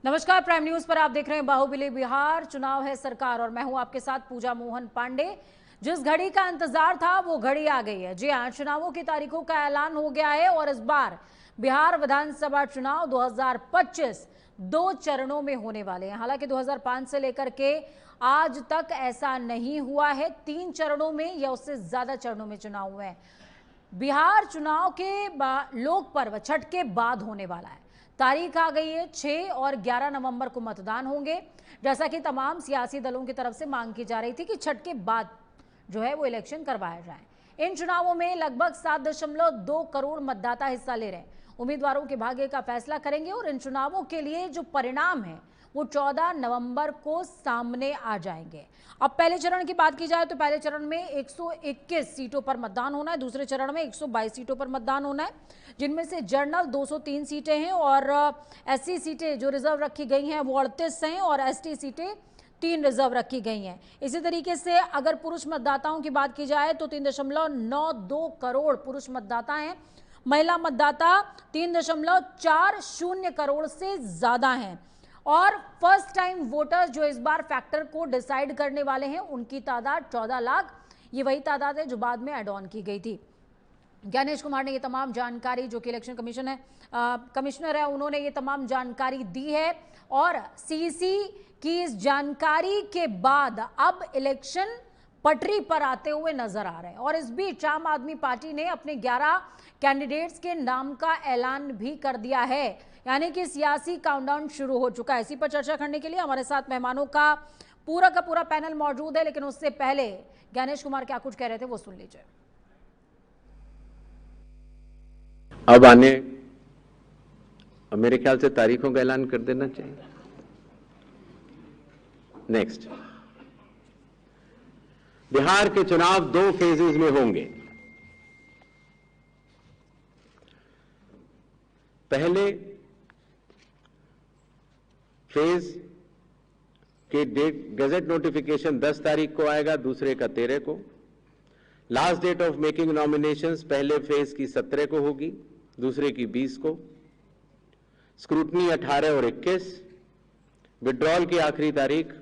नमस्कार, prime news पर आप देख रहे हैं बाहुबली बिहार। चुनाव है सरकार और मैं हूं आपके साथ पूजा मोहन पांडे। जिस घड़ी का इंतजार था वो घड़ी आ गई है। जी हां, चुनावों की तारीखों का ऐलान हो गया है और इस बार बिहार विधानसभा चुनाव 2025 दो चरणों में होने वाले हैं। हालांकि 2005 से लेकर के आज तक ऐसा नहीं हुआ है। 3 चरणों में या उससे ज्यादा चरणों में चुनाव हुए हैं। बिहार चुनाव के लोक पर्व छठ के बाद होने वाला है। तारीख आ गई है, 6 और 11 नवंबर को मतदान होंगे। जैसा कि तमाम सियासी दलों की तरफ से मांग की जा रही थी कि छठ के बाद जो है वो इलेक्शन करवाया जाए। इन चुनावों में लगभग 7.2 करोड़ मतदाता हिस्सा ले रहे हैं। उम्मीदवारों के भाग्य का फैसला करेंगे और इन चुनावों के लिए जो परिणाम है वो 14 नवंबर को सामने आ जाएंगे। अब पहले चरण की बात की जाए तो पहले चरण में 121 सीटों पर मतदान होना है। दूसरे चरण में 122 सीटों पर मतदान होना है, जिनमें से जनरल 203 सीटें हैं और एससी सीटें जो रिजर्व रखी गई हैं वो 38 हैं और एसटी सीटें 3 रिजर्व रखी गई हैं। इसी तरीके से अगर पुरुष मतदाताओं की बात की जाए तो 3.92 करोड़ पुरुष मतदाता हैं। महिला मतदाता 3.40 करोड़ से ज्यादा हैं और फर्स्ट टाइम वोटर्स जो इस बार फैक्टर को डिसाइड करने वाले हैं उनकी तादाद 14 लाख। ये वही तादाद है जो बाद में एड ऑन की गई थी। ज्ञानेश कुमार ने ये तमाम जानकारी, जो कि इलेक्शन कमिश्नर है, उन्होंने ये तमाम जानकारी दी है और सीईसी की इस जानकारी के बाद अब इलेक्शन पटरी पर आते हुए नजर आ रहे हैं। और इस बीच आम आदमी पार्टी ने अपने 11 कैंडिडेट्स के नाम का ऐलान भी कर दिया है, यानी कि सियासी काउंटडाउन शुरू हो चुका है। इसी पर चर्चा करने के लिए हमारे साथ मेहमानों का पूरा पैनल मौजूद है, लेकिन उससे पहले ज्ञानेश कुमार क्या कुछ कह रहे थे वो सुन लीजिए। अब आने मेरे ख्याल से तारीखों का ऐलान कर देना चाहिए। नेक्स्ट, बिहार के चुनाव 2 फेजेस में होंगे। पहले फेज के डेट गजट नोटिफिकेशन 10 तारीख को आएगा, दूसरे का 13 को। Last date of making nominations पहले फेज की 17 को होगी, दूसरे की 20 को। स्क्रूटनी 18 और 21। विड्रॉल की आखिरी तारीख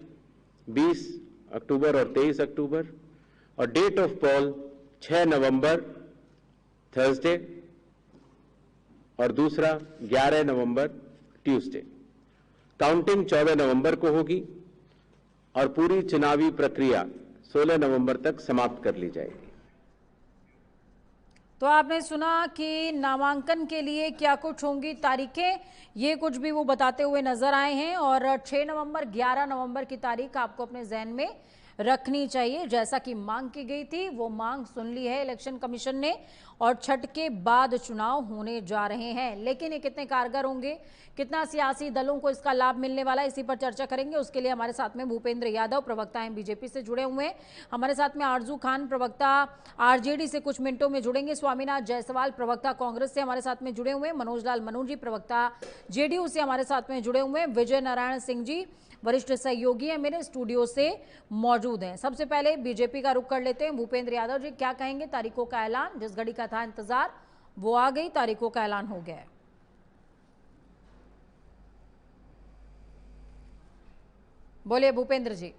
20 अक्टूबर और 23 अक्टूबर और date of poll 6 November Thursday और दूसरा 11 नवंबर ट्यूसडे। काउंटिंग 14 नवंबर को होगी और पूरी चुनावी प्रक्रिया 16 नवंबर तक समाप्त कर ली जाएगी। तो आपने सुना कि नामांकन के लिए क्या कुछ होंगी तारीखें, ये कुछ भी वो बताते हुए नजर आए हैं। और 6 नवंबर 11 नवंबर की तारीख आपको अपने जहन में रखनी चाहिए। जैसा कि मांग की गई थी वो मांग सुन ली है इलेक्शन कमीशन ने और छठ के बाद चुनाव होने जा रहे हैं। लेकिन ये कितने कारगर होंगे, कितना सियासी दलों को इसका लाभ मिलने वाला है, इसी पर चर्चा करेंगे। उसके लिए हमारे साथ में भूपेंद्र यादव, प्रवक्ता हैं बीजेपी से जुड़े हुए हैं। हमारे साथ में आरजू खान, प्रवक्ता आरजेडी से कुछ मिनटों में जुड़ेंगे। स्वामीनाथ जायसवाल, प्रवक्ता कांग्रेस से हमारे साथ में जुड़े हुए हैं। मनोज लाल मनू जी, प्रवक्ता जेडीयू से हमारे साथ में जुड़े हुए हैं। विजय नारायण सिंह जी, वरिष्ठ सहयोगी है, मेरे स्टूडियो से मौजूद हैं। सबसे पहले बीजेपी का रुख कर लेते हैं। भूपेंद्र यादव जी, क्या कहेंगे? तारीखों का ऐलान, जिस घड़ी का था इंतजार वो आ गई, तारीखों का ऐलान हो गया है। बोलिए भूपेंद्र जी।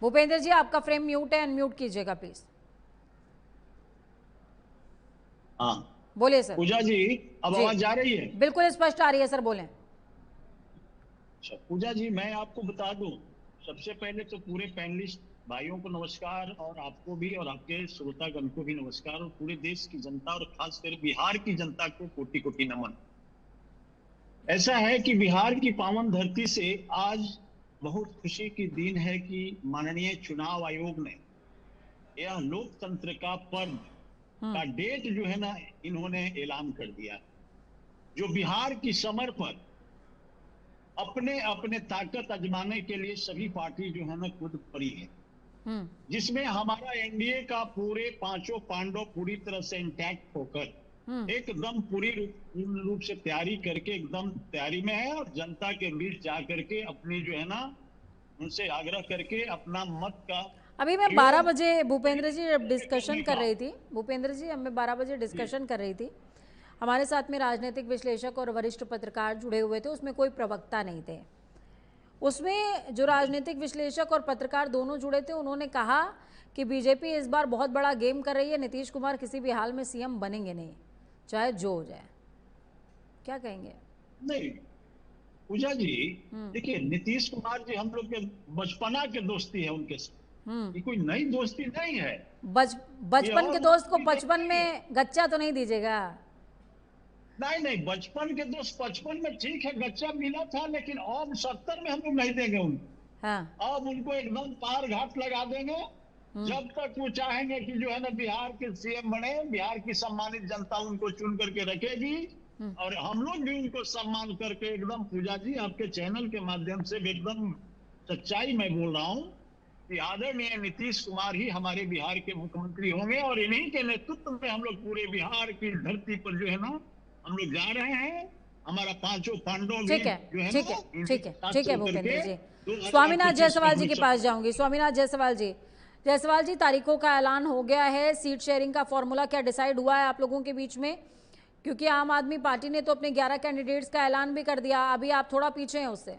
भूपेंद्र जी, आपका फ्रेम म्यूट है, अनम्यूट कीजिएगा प्लीज। हाँ बोलिए सर। पूजा जी, अब आवाज जा रही है? बिल्कुल स्पष्ट आ रही है सर, बोलें। अच्छा पूजा जी, मैं आपको बता दूं, सबसे पहले तो पूरे पैनलिस्ट भाइयों को नमस्कार और आपको भी और आपके श्रोतागण को भी नमस्कार और पूरे देश की जनता और खासकर बिहार की जनता को कोटि कोटि नमन। ऐसा है कि बिहार की पावन धरती से आज बहुत खुशी की दिन है कि माननीय चुनाव आयोग ने यह लोकतंत्र का पर्व का डेट जो है ना, इन्होंने ऐलान कर दिया। जो बिहार की समर पर अपने अपने ताकत आजमाने के लिए सभी पार्टी जो है ना खुद पड़ी है, जिसमें हमारा एनडीए का पूरे 5 पांडव पूरी तरह से इंटैक्ट होकर एकदम पूरी रूप से तैयारी करके एकदम तैयारी में है और जनता के बीच जा करके अपनी जो है ना उनसे आग्रह करके अपना मत का अभी मैं 12 बजे भूपेंद्र जी जब डिस्कशन कर रही थी, भूपेंद्र जी अब मैं 12 बजे डिस्कशन कर रही थी, हमारे साथ में राजनीतिक विश्लेषक और वरिष्ठ पत्रकार जुड़े हुए थे, उसमें कोई प्रवक्ता नहीं थे। उसमें जो राजनीतिक विश्लेषक और पत्रकार दोनों जुड़े थे, उन्होंने कहा कि बीजेपी इस बार बहुत बड़ा गेम कर रही है, नीतीश कुमार किसी भी हाल में सीएम बनेंगे नहीं, चाहे जो हो जाए। क्या कहेंगे? नहीं पूजा जी, देखिए नीतीश कुमार जी हम लोग के बचपना के दोस्ती है उनके साथ, ये कोई नई दोस्ती नहीं है। बचपन के दोस्त को बचपन में गच्चा तो नहीं दीजिएगा। नहीं, बचपन के दोस्त बचपन में ठीक है, गच्चा मिला था, लेकिन अब 70 में हम लोग नहीं देंगे उनको। हाँ। अब उनको एकदम पार घाट लगा देंगे, जब तक वो चाहेंगे कि जो है ना बिहार के सीएम बने, बिहार की सम्मानित जनता उनको चुन करके रखेगी, और हम लोग भी उनको सम्मान करके एकदम पूजा जी आपके चैनल के माध्यम से एकदम सच्चाई मैं बोल रहा हूँ कि आदरणीय नीतीश कुमार ही हमारे बिहार के मुख्यमंत्री होंगे, और इन्हीं के नेतृत्व में हम लोग पूरे बिहार की धरती पर जो है ना हम लोग जा रहे हैं। हमारा पांचों पांडव भी ठीक है, जो है ठीक है, ना ठीक है, ठीक है भूपेंद्र जी। 2025 स्वामीनाथ जायसवाल जी के पास जाऊंगी। स्वामीनाथ जायसवाल जी, तारीखों का ऐलान हो गया है, सीट शेयरिंग का फॉर्मूला क्या डिसाइड हुआ है आप लोगों के बीच में? क्योंकि आम आदमी पार्टी ने तो अपने 11 कैंडिडेट्स का ऐलान भी कर दिया, अभी आप थोड़ा पीछे हैं उससे।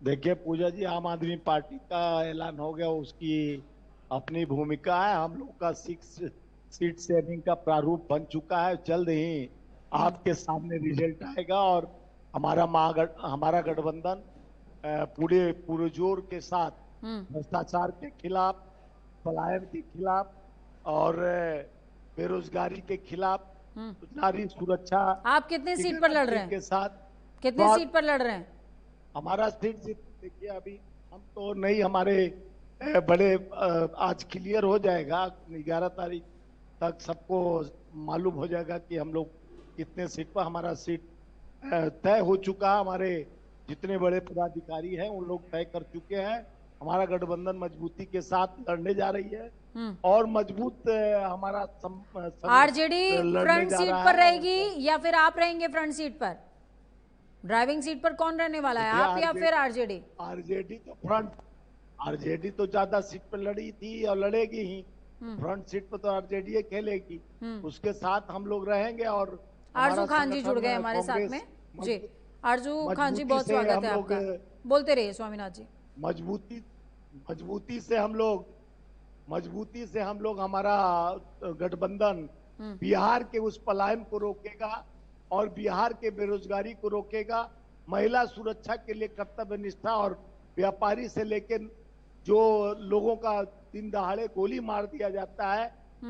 देखिए पूजा जी, आम आदमी पार्टी का ऐलान हो गया, उसकी अपनी भूमिका है। हम लोग का 6 सीट शेयरिंग का प्रारूप बन चुका है, जल्द ही आपके सामने रिजल्ट आएगा, और हमारा गठबंधन पूरे पुरजोर के साथ भ्रष्टाचार के खिलाफ, पलायन के खिलाफ और बेरोजगारी के खिलाफ, नारी सुरक्षा। आप कितने सीट पर लड़ रहे हैं? के साथ कितने सीट पर लड़ रहे हैं? हमारा सीट देखिए, अभी हम तो नहीं, हमारे बड़े आज क्लियर हो जाएगा, 11 तारीख तक सबको मालूम हो जाएगा कि हम लोग कितने सीट पर। हमारा सीट तय हो चुका, हमारे जितने बड़े पदाधिकारी हैं उन लोग तय कर चुके हैं। हमारा गठबंधन मजबूती के साथ लड़ने जा रही है, और मजबूत हमारा आरजेडी फ्रंट सीट पर रहेगी या फिर आप रहेंगे फ्रंट सीट पर? ड्राइविंग सीट पर कौन रहने वाला है, आप या फिर आरजेडी? आरजेडी तो फ्रंट, आरजेडी तो ज्यादा सीट पर लड़ी थी और लड़ेगी ही, फ्रंट सीट पर तो आरजेडी खेलेगी, उसके साथ हम लोग रहेंगे। और आरजू खान जी जुड़ गए हमारे साथ में जी। आरजू खान जी, बहुत स्वागत है आपका, बोलते रहिए स्वामीनाथ जी। मजबूती से हम लोग हमारा गठबंधन बिहार के उस पलायन को रोकेगा और बिहार के बेरोजगारी को रोकेगा, महिला सुरक्षा के लिए कर्तव्य निष्ठा, और व्यापारी से लेकर जो लोगों का दिन दहाड़े गोली मार दिया जाता है,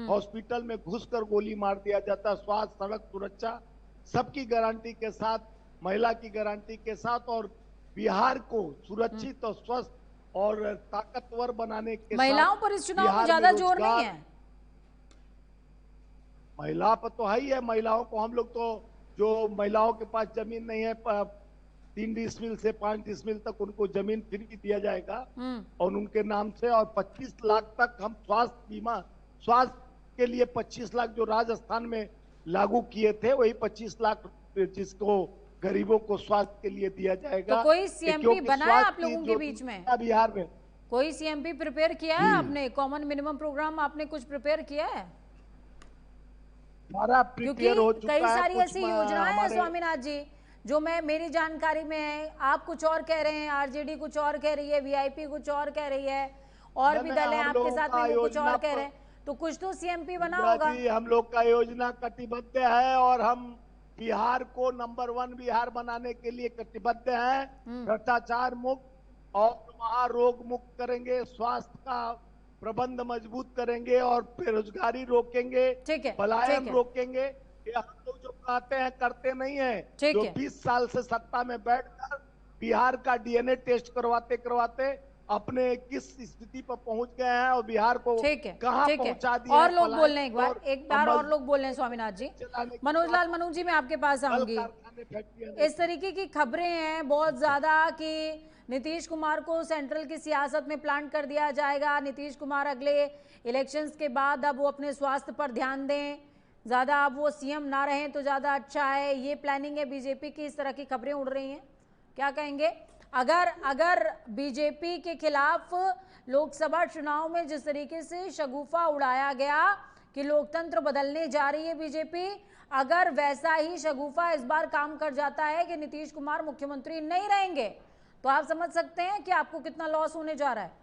हॉस्पिटल में घुसकर गोली मार दिया जाता है, स्वास्थ्य, सड़क सुरक्षा, सबकी गारंटी के साथ, महिला की गारंटी के साथ, और बिहार को सुरक्षित और स्वस्थ और ताकतवर बनाने के महिलाओं पर इस चुनाव में ज्यादा जोर नहीं है। महिला पर तो है ही है। महिलाओं को हम लोग तो, जो महिलाओं के पास जमीन नहीं है, 3 डिसमिल से 5 डिसमिल तक उनको जमीन फ्री दिया जाएगा और उनके नाम से, और 25 लाख तक हम स्वास्थ्य बीमा, स्वास्थ्य के लिए 25 लाख जो राजस्थान में लागू किए थे, वही 25 लाख जिसको गरीबों को स्वास्थ्य के लिए दिया जाएगा। तो कोई सीएमपी बना है आप लोगों के बीच में? बिहार में कोई सीएमपी प्रिपेयर किया है आपने? कॉमन मिनिमम प्रोग्राम आपने कुछ प्रिपेयर किया है? क्योंकि कई सारी ऐसी योजनाएं हैं स्वामीनाथ जी, जो मेरी जानकारी में है, आप कुछ और कह रहे हैं, आरजेडी कुछ और कह रही है, वीआईपी कुछ और कह रही है, और भी दल हैं आपके साथ में, वो कुछ और कह रहे हैं, तो कुछ तो सीएमपी बना होगा। हम लोग का योजना कटिबद्ध है, और हम बिहार को नंबर 1 बिहार बनाने के लिए कटिबद्ध हैं। भ्रष्टाचार मुक्त और महारोग मुक्त करेंगे, स्वास्थ्य का प्रबंध मजबूत करेंगे, और बेरोजगारी रोकेंगे, पलायन रोकेंगे। ये हम लोग जो कहते हैं करते नहीं है। जो 20 साल से सत्ता में बैठकर बिहार का डीएनए टेस्ट करवाते करवाते अपने किस स्थिति पर पहुंच गए हैं, और बिहार को कहां पहुंचा दिया। और लोग बोल रहे हैं, एक बार और लोग बोल रहे हैं स्वामीनाथ जी। मनोज जी, मैं आपके पास आऊंगी। इस तरीके की खबरें हैं बहुत ज्यादा कि नीतीश कुमार को सेंट्रल की सियासत में प्लांट कर दिया जाएगा, नीतीश कुमार अगले इलेक्शंस के बाद अब वो अपने स्वास्थ्य पर ध्यान दें, ज्यादा अब वो सीएम ना रहें तो ज्यादा अच्छा है, ये प्लानिंग है बीजेपी की। इस तरह की खबरें उड़ रही हैं, क्या कहेंगे? अगर बीजेपी के खिलाफ लोकसभा चुनाव में जिस तरीके से शगुफा उड़ाया गया कि लोकतंत्र बदलने जा रही है बीजेपी, अगर वैसा ही शगुफा इस बार काम कर जाता है कि नीतीश कुमार मुख्यमंत्री नहीं रहेंगे, तो आप समझ सकते हैं कि आपको कितना लॉस होने जा रहा है।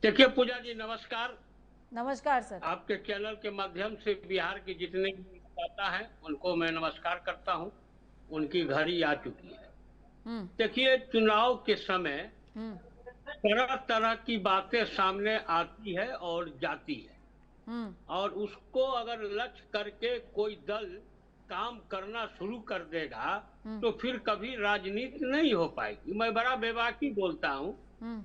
देखिए पूजा जी, नमस्कार। नमस्कार सर। आपके चैनल के माध्यम से बिहार के जितने भी मतदाता हैं उनको मैं नमस्कार करता हूं। उनकी घड़ी आ चुकी है। देखिए, चुनाव के समय तरह तरह की बातें सामने आती है और जाती है, और उसको अगर लक्ष्य करके कोई दल काम करना शुरू कर देगा तो फिर कभी राजनीति नहीं हो पाएगी। मैं बड़ा बेबाकी बोलता हूँ।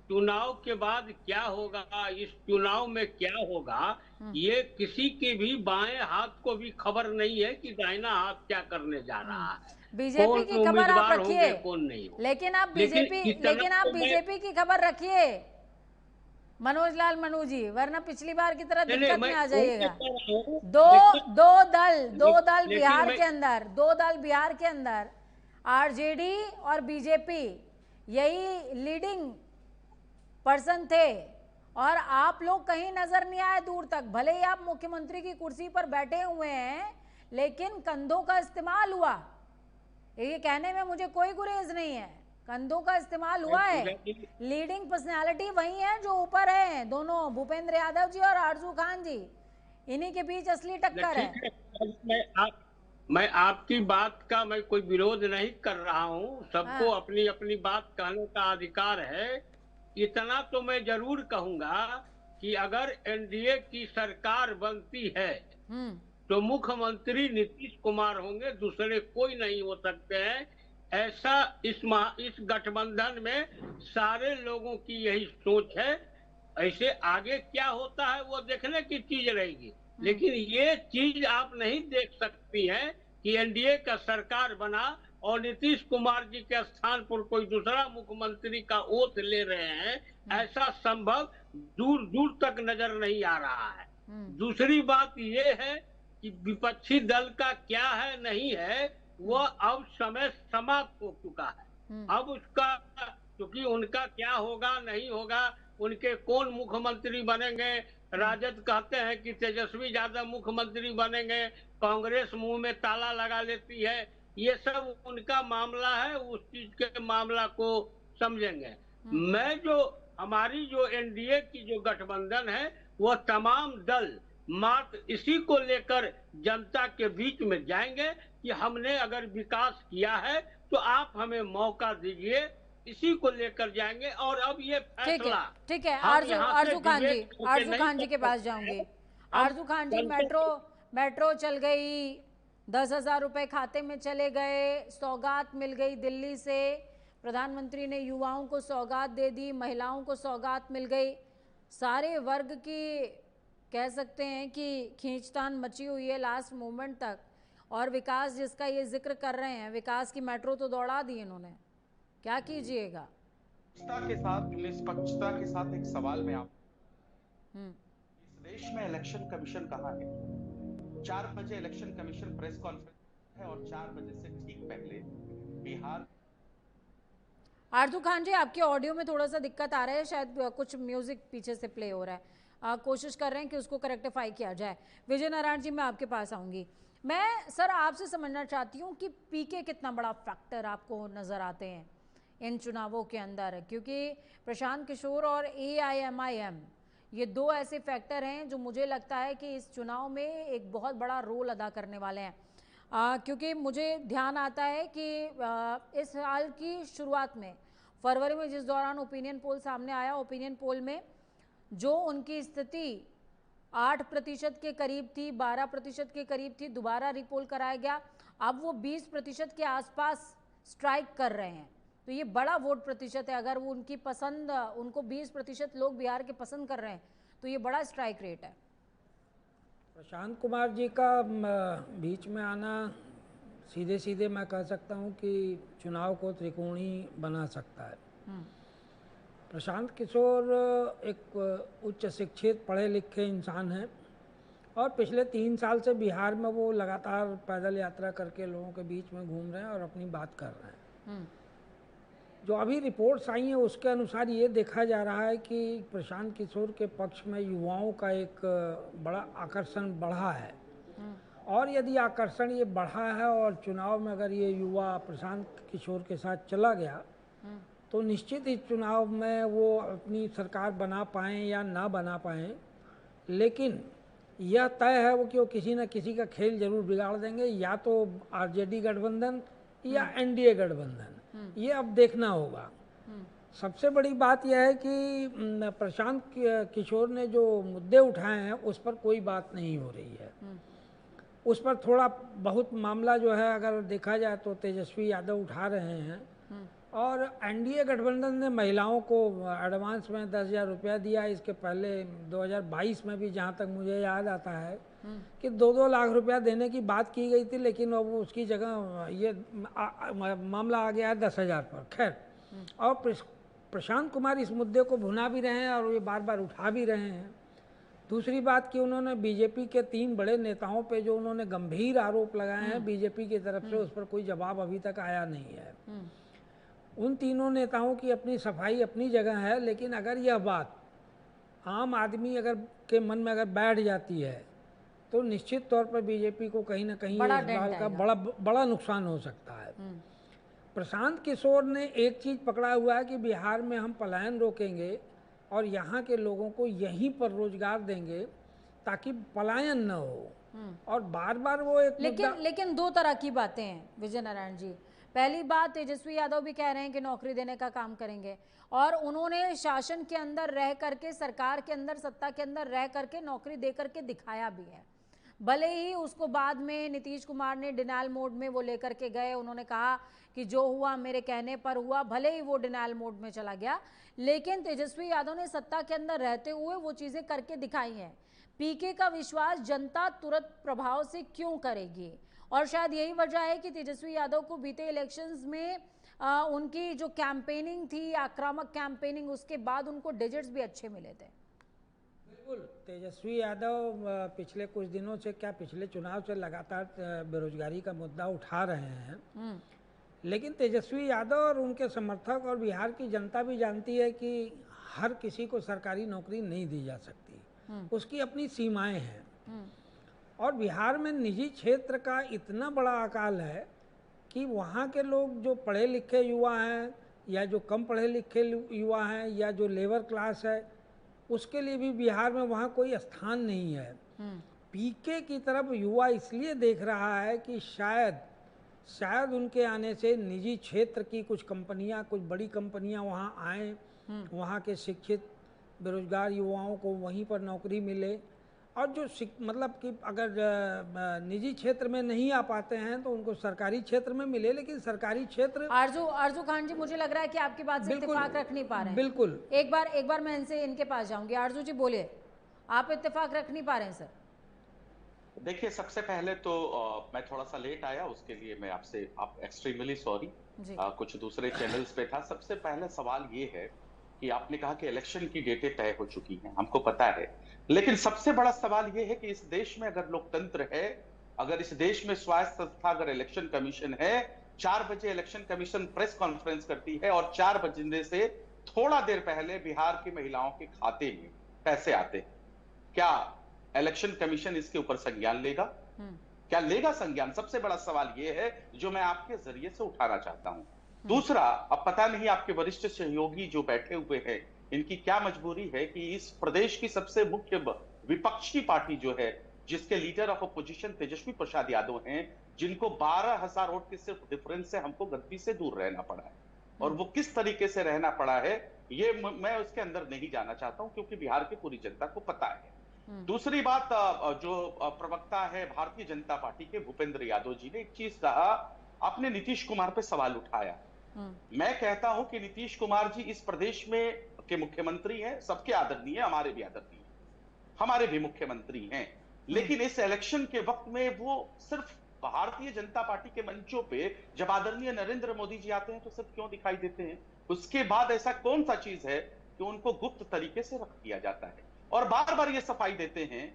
चुनाव के बाद क्या होगा, इस चुनाव में क्या होगा, ये किसी के भी बाएं हाथ को भी खबर नहीं है कि दाहिना हाथ क्या करने जा रहा है। बीजेपी की खबर आप रखिए, कौन नहीं, लेकिन आप बीजेपी की खबर रखिए मनोज लाल मनु जी, वरना पिछली बार की तरह दिक्कत में आ जाइएगा। दो दल बिहार के अंदर आरजेडी और बीजेपी यही लीडिंग पर्सन थे, और आप लोग कहीं नजर नहीं आए दूर तक। भले ही आप मुख्यमंत्री की कुर्सी पर बैठे हुए हैं, लेकिन कंधों का इस्तेमाल हुआ। ये कहने में मुझे कोई गुरेज नहीं है, कंधों का इस्तेमाल हुआ है। लीडिंग पर्सनालिटी वही है जो ऊपर है, दोनों भूपेंद्र यादव जी और आरजू खान जी, इन्हीं के बीच असली टक्कर है। मैं आपकी बात का मैं कोई विरोध नहीं कर रहा हूँ। सबको अपनी अपनी बात कहने का अधिकार है। इतना तो मैं जरूर कहूंगा कि अगर एनडीए की सरकार बनती है तो मुख्यमंत्री नीतीश कुमार होंगे, दूसरे कोई नहीं हो सकते हैं। ऐसा इस गठबंधन में सारे लोगों की यही सोच है। ऐसे आगे क्या होता है वो देखने की चीज रहेगी, लेकिन ये चीज आप नहीं देख सकती हैं कि एनडीए का सरकार बना और नीतीश कुमार जी के स्थान पर कोई दूसरा मुख्यमंत्री का ओथ ले रहे हैं। ऐसा संभव दूर दूर तक नजर नहीं आ रहा है। दूसरी बात ये है कि विपक्षी दल का क्या है नहीं है, वह अब समय समाप्त हो चुका है। अब उसका, क्योंकि उनका क्या होगा नहीं होगा, उनके कौन मुख्यमंत्री बनेंगे, राजद कहते हैं कि तेजस्वी यादव मुख्यमंत्री बनेंगे, कांग्रेस मुंह में ताला लगा लेती है, ये सब उनका मामला है। उस चीज के मामला को समझेंगे। हमारी जो एनडीए की जो गठबंधन है, वह तमाम दल मात्र इसी को लेकर जनता के बीच में जाएंगे कि हमने अगर विकास किया है तो आप हमें मौका दीजिए, इसी को लेकर जाएंगे। और अब ये फैसला ठीक है आरजू खान जी के पास जाऊंगी। आरजू खान जी, मेट्रो चल गई, 10,000 रुपए खाते में चले गए, सौगात मिल गई दिल्ली से, प्रधानमंत्री ने युवाओं को सौगात दे दी, महिलाओं को सौगात मिल गई, सारे वर्ग की कह सकते हैं कि खींचतान मची हुई है लास्ट मोमेंट तक। और विकास जिसका ये जिक्र कर रहे हैं, विकास की मेट्रो तो दौड़ा दी इन्होंने, क्या कीजिएगा? निष्पक्षता के साथ एक सवाल में आप, इस देश में इलेक्शन कमीशन कहाँ है? 4 बजे इलेक्शन कमीशन प्रेस कॉन्फ्रेंस है और 4 बजे से ठीक पहले बिहार। आरजू खान जी, आपके ऑडियो में थोड़ा सा दिक्कत आ रहा है, शायद कुछ म्यूजिक पीछे से प्ले हो रहा है। कोशिश कर रहे हैं कि उसको करेक्टिफाई किया जाए। विजय नारायण जी, मैं आपके पास आऊंगी। मैं सर आपसे समझना चाहती हूँ कि पीके कितना बड़ा फैक्टर आपको नजर आते हैं इन चुनावों के अंदर, क्योंकि प्रशांत किशोर और AIMIM ये दो ऐसे फैक्टर हैं जो मुझे लगता है कि इस चुनाव में एक बहुत बड़ा रोल अदा करने वाले हैं। क्योंकि मुझे ध्यान आता है कि इस साल की शुरुआत में फरवरी में जिस दौरान ओपिनियन पोल सामने आया, ओपिनियन पोल में जो उनकी स्थिति 8% के करीब थी, 12% के करीब थी, दोबारा रिपोल कराया गया, अब वो 20% के आसपास स्ट्राइक कर रहे हैं। तो ये बड़ा वोट प्रतिशत है। अगर वो उनकी पसंद, उनको 20% लोग बिहार के पसंद कर रहे हैं तो ये बड़ा स्ट्राइक रेट है। प्रशांत कुमार जी का बीच में आना सीधे सीधे मैं कह सकता हूँ कि चुनाव को त्रिकोणीय बना सकता है। प्रशांत किशोर एक उच्च शिक्षित पढ़े लिखे इंसान हैं और पिछले 3 साल से बिहार में वो लगातार पैदल यात्रा करके लोगों के बीच में घूम रहे हैं और अपनी बात कर रहे हैं। जो अभी रिपोर्ट्स आई हैं उसके अनुसार ये देखा जा रहा है कि प्रशांत किशोर के पक्ष में युवाओं का एक बड़ा आकर्षण बढ़ा है। और यदि आकर्षण ये बढ़ा है और चुनाव में अगर ये युवा प्रशांत किशोर के साथ चला गया तो निश्चित ही चुनाव में वो अपनी सरकार बना पाएँ या ना बना पाएँ, लेकिन यह तय है वो कि वो किसी न किसी का खेल जरूर बिगाड़ देंगे, या तो आरजेडी गठबंधन या एनडीए गठबंधन। ये अब देखना होगा। सबसे बड़ी बात यह है कि प्रशांत किशोर ने जो मुद्दे उठाए हैं उस पर कोई बात नहीं हो रही है। उस पर थोड़ा बहुत मामला जो है अगर देखा जाए तो तेजस्वी यादव उठा रहे हैं, और एनडीए गठबंधन ने महिलाओं को एडवांस में 10,000 रुपया दिया। इसके पहले 2022 में भी जहाँ तक मुझे याद आता है कि 2-2 लाख रुपया देने की बात की गई थी, लेकिन अब उसकी जगह ये मामला आ गया है 10,000 पर। खैर, और प्रशांत कुमार इस मुद्दे को भुना भी रहे हैं और ये बार बार उठा भी रहे हैं। दूसरी बात कि उन्होंने बीजेपी के 3 बड़े नेताओं पे जो उन्होंने गंभीर आरोप लगाए हैं बीजेपी की तरफ से, उस पर कोई जवाब अभी तक आया नहीं है। उन तीनों नेताओं की अपनी सफाई अपनी जगह है, लेकिन अगर यह बात आम आदमी अगर के मन में अगर बैठ जाती है तो निश्चित तौर पर बीजेपी को कहीं ना कहीं इस बात का बड़ा नुकसान हो सकता है। प्रशांत किशोर ने एक चीज़ पकड़ा हुआ है कि बिहार में हम पलायन रोकेंगे और यहाँ के लोगों को यहीं पर रोजगार देंगे ताकि पलायन न हो। और बार बार वो एक लेकिन 2 तरह की बातें हैं विजय नारायण जी। पहली बात, तेजस्वी यादव भी कह रहे हैं कि नौकरी देने का काम करेंगे, और उन्होंने शासन के अंदर रह करके, सरकार के अंदर, सत्ता के अंदर रह करके नौकरी दे करके दिखाया भी है। भले ही उसको बाद में नीतीश कुमार ने डिनायल मोड में वो लेकर के गए, उन्होंने कहा कि जो हुआ मेरे कहने पर हुआ, भले ही वो डिनायल मोड में चला गया, लेकिन तेजस्वी यादव ने सत्ता के अंदर रहते हुए वो चीजें करके दिखाई हैं। पीके का विश्वास जनता तुरंत प्रभाव से क्यों करेगी, और शायद यही वजह है कि तेजस्वी यादव को बीते इलेक्शंस में उनकी जो कैंपेनिंग थी, आक्रामक कैंपेनिंग, उसके बाद उनको डिजिट्स भी अच्छे मिले थे। बिल्कुल, तेजस्वी यादव पिछले कुछ दिनों से, क्या पिछले चुनाव से लगातार बेरोजगारी का मुद्दा उठा रहे हैं, लेकिन तेजस्वी यादव और उनके समर्थक और बिहार की जनता भी जानती है कि हर किसी को सरकारी नौकरी नहीं दी जा सकती, उसकी अपनी सीमाएं हैं। और बिहार में निजी क्षेत्र का इतना बड़ा अकाल है कि वहाँ के लोग जो पढ़े लिखे युवा हैं या जो कम पढ़े लिखे युवा हैं या जो लेबर क्लास है, उसके लिए भी बिहार में वहाँ कोई स्थान नहीं है। पीके की तरफ युवा इसलिए देख रहा है कि शायद उनके आने से निजी क्षेत्र की कुछ कंपनियां, कुछ बड़ी कंपनियां वहाँ आएँ, वहाँ के शिक्षित बेरोजगार युवाओं को वहीं पर नौकरी मिले, और जो मतलब कि अगर निजी क्षेत्र में नहीं आ पाते हैं तो उनको सरकारी क्षेत्र में मिले। लेकिन सरकारी क्षेत्र, आरजू खान जी, मुझे लग रहा है कि आपकी बात से इत्तेफाक रख नहीं पा रहे हैं। बिल्कुल, एक बार मैं इनके पास जाऊंगी। आरजू जी बोलिए, आप इत्तेफाक रख नहीं पा रहे हैं सर? देखिए, सबसे पहले तो मैं थोड़ा सा लेट आया, उसके लिए मैं आपसे एक्सट्रीमली सॉरी। कुछ दूसरे चैनल्स पे था। सबसे पहले सवाल ये है कि आपने कहा कि इलेक्शन की डेटें तय हो चुकी हैं, हमको पता है, लेकिन सबसे बड़ा सवाल यह है कि इस देश में अगर लोकतंत्र है, अगर इस देश में स्वायत्त संस्था, अगर इलेक्शन कमीशन है, 4 बजे इलेक्शन कमीशन प्रेस कॉन्फ्रेंस करती है और 4 बजने से थोड़ा देर पहले बिहार की महिलाओं के खाते में पैसे आते हैं, क्या इलेक्शन कमीशन इसके ऊपर संज्ञान लेगा? क्या लेगा संज्ञान? सबसे बड़ा सवाल यह है जो मैं आपके जरिए से उठाना चाहता हूं। दूसरा, अब पता नहीं आपके वरिष्ठ सहयोगी जो बैठे हुए हैं, इनकी क्या मजबूरी है कि इस प्रदेश की सबसे मुख्य विपक्षी पार्टी जो है, जिसके leader of opposition Tejashwi Prasad Yadav हैं, जिनको 12,000 वोट के सिर्फ डिफरेंस से हमको गद्दी से दूर रहना पड़ा है, और वो किस तरीके से रहना पड़ा है ये मैं उसके अंदर नहीं जाना चाहता हूं, क्योंकि बिहार की पूरी जनता को पता है। दूसरी बात, जो प्रवक्ता है भारतीय जनता पार्टी के भूपेंद्र यादव जी ने एक चीज कहा, आपने नीतीश कुमार पे सवाल उठाया। मैं कहता हूं कि नीतीश कुमार जी इस प्रदेश में के मुख्यमंत्री हैं, सबके आदरणीय, हमारे भी आदरणीय, हमारे भी मुख्यमंत्री हैं, लेकिन इस इलेक्शन के वक्त में वो सिर्फ भारतीय जनता पार्टी के मंचों पे जब आदरणीय नरेंद्र मोदी जी आते हैं तो सिर्फ क्यों दिखाई देते हैं? उसके बाद ऐसा कौन सा चीज है कि उनको गुप्त तरीके से रख दिया जाता है, और बार बार ये सफाई देते हैं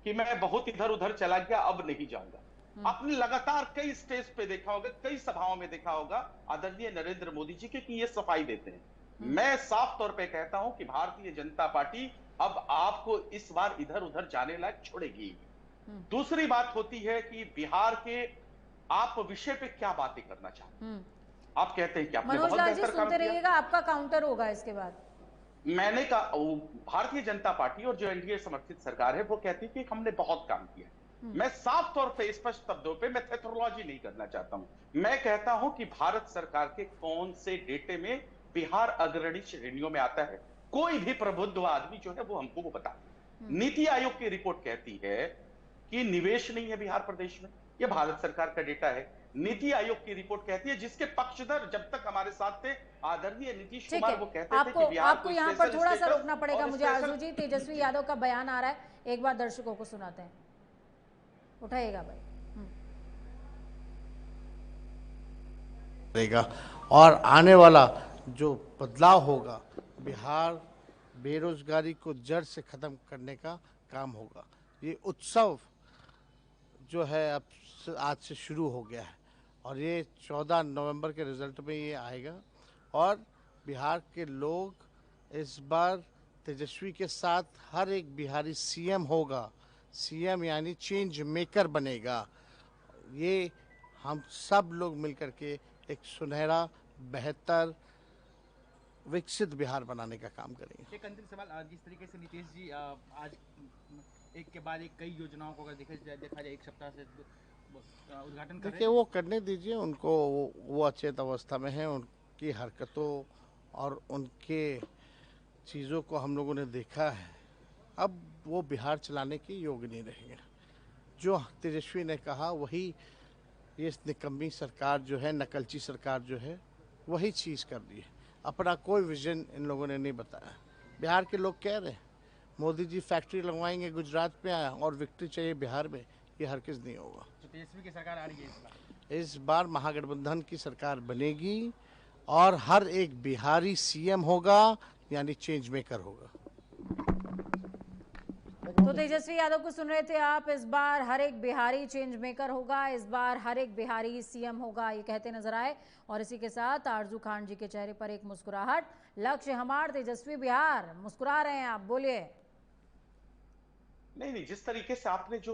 कि मैं बहुत इधर उधर चला गया, अब नहीं जाऊंगा। आपने लगातार कई स्टेज पे देखा होगा, कई सभाओं में देखा होगा आदरणीय नरेंद्र मोदी जी के कि ये सफाई देते हैं। मैं साफ तौर पे कहता हूं कि भारतीय जनता पार्टी अब आपको इस बार इधर उधर जाने लायक छोड़ेगी। दूसरी बात होती है कि बिहार के आप विषय पे क्या बातें करना चाहते हैं। आप कहते हैं कि आपने बहुत बेहतर काम किया। रहिएगा, आपका काउंटर होगा इसके बाद। मैंने कहा भारतीय जनता पार्टी और जो एनडीए समर्थित सरकार है वो कहती है कि हमने बहुत काम किया। मैं साफ तौर पे स्पष्ट शब्दों पे मेथोडोलॉजी नहीं करना चाहता हूं। मैं कहता हूं कि भारत सरकार के कौन से डेटे में बिहार अग्रणी श्रेणियों में आता है। कोई भी प्रबुद्ध आदमी जो है वो हमको वो बता। नीति आयोग की रिपोर्ट कहती है कि निवेश नहीं है बिहार प्रदेश में, यह भारत सरकार का डेटा है। नीति आयोग की रिपोर्ट कहती है, जिसके पक्षधर जब तक हमारे साथ थे आदरणीय नीतीश कुमार, वो कहते थे कि बिहार आपको यहाँ पर थोड़ा सा रोकना पड़ेगा मुझे। आरजू जी, तेजस्वी यादव का बयान आ रहा है, एक बार दर्शकों को सुनाते हैं। उठाइएगा भाई। और आने वाला जो बदलाव होगा, बिहार बेरोजगारी को जड़ से खत्म करने का काम होगा। ये उत्सव जो है अब आज से शुरू हो गया है और ये 14 नवंबर के रिजल्ट में ये आएगा और बिहार के लोग इस बार तेजस्वी के साथ हर एक बिहारी सीएम होगा। सीएम यानी चेंज मेकर बनेगा। ये हम सब लोग मिलकर के एक सुनहरा, बेहतर, विकसित बिहार बनाने का काम करेंगे। एक अंतिम सवाल, जिस तरीके से नीतीश जी आज एक के बाद एक कई योजनाओं को अगर देखा जाए एक सप्ताह से उद्घाटन कर रहे हैं, वो करने दीजिए उनको, वो अचेत अवस्था में है। उनकी हरकतों और उनके चीज़ों को हम लोगों ने देखा है। अब वो बिहार चलाने के योग्य नहीं रहेंगे। जो तेजस्वी ने कहा वही ये निकम्मी सरकार जो है, नकलची सरकार जो है, वही चीज़ कर रही है। अपना कोई विजन इन लोगों ने नहीं बताया। बिहार के लोग कह रहे हैं मोदी जी फैक्ट्री लगवाएंगे गुजरात में और विक्ट्री चाहिए बिहार में, ये हरगिज़ नहीं होगा। तो तेजस्वी की सरकार आ रही है इस बार महागठबंधन की सरकार बनेगी और हर एक बिहारी सीएम होगा, यानी चेंज मेकर होगा। तो तेजस्वी यादव को सुन रहे थे आप। इस बार हर एक बिहारी चेंज मेकर होगा, इस बार हर एक बिहारी सीएम होगा, ये कहते नजर आए। और इसी के साथ आरजू खान जी के चेहरे पर एक मुस्कुराहट। लक्ष्य हमार, तेजस्वी बिहार, मुस्कुरा रहे हैं आप, बोलिए। नहीं, जिस तरीके से आपने जो